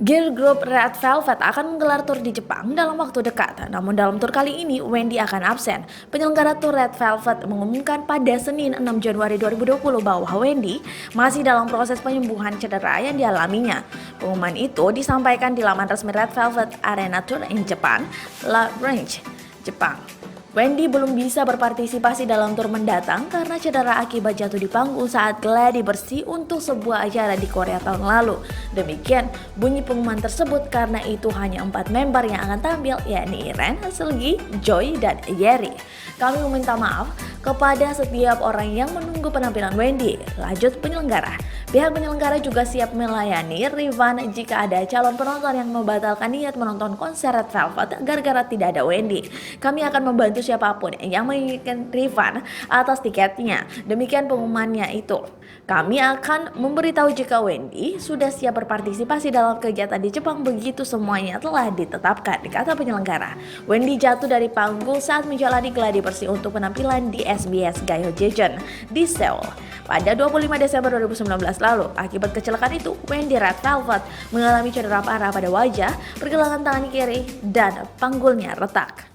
Girl group Red Velvet akan menggelar tur di Jepang dalam waktu dekat. Namun dalam tur kali ini, Wendy akan absen. Penyelenggara tur Red Velvet mengumumkan pada Senin 6 Januari 2020 bahwa Wendy masih dalam proses penyembuhan cedera yang dialaminya. Pengumuman itu disampaikan di laman resmi Red Velvet Arena Tour in Japan, La Grange, Jepang. Wendy belum bisa berpartisipasi dalam tur mendatang karena cedera akibat jatuh di panggung saat gladi bersih untuk sebuah acara di Korea tahun lalu. Demikian bunyi pengumuman tersebut karena itu hanya 4 member yang akan tampil, yakni Irene, Seulgi, Joy, dan Yeri. Kami meminta maaf kepada setiap orang yang menunggu penampilan Wendy. Lanjut penyelenggara. Pihak penyelenggara juga siap melayani refund jika ada calon penonton yang membatalkan niat menonton konser Red Velvet gara-gara tidak ada Wendy. Kami akan membantu siapapun yang menginginkan refund atas tiketnya. Demikian pengumumannya itu. Kami akan memberitahu jika Wendy sudah siap berpartisipasi dalam kegiatan di Jepang begitu semuanya telah ditetapkan, kata penyelenggara. Wendy jatuh dari panggung saat menjalani gladi bersih untuk penampilan di SBS Gayo Jejeon di Seoul pada 25 Desember 2019 lalu. Akibat kecelakaan itu, Wendy Red Velvet mengalami cedera parah pada wajah, pergelangan tangan kiri, dan panggulnya retak.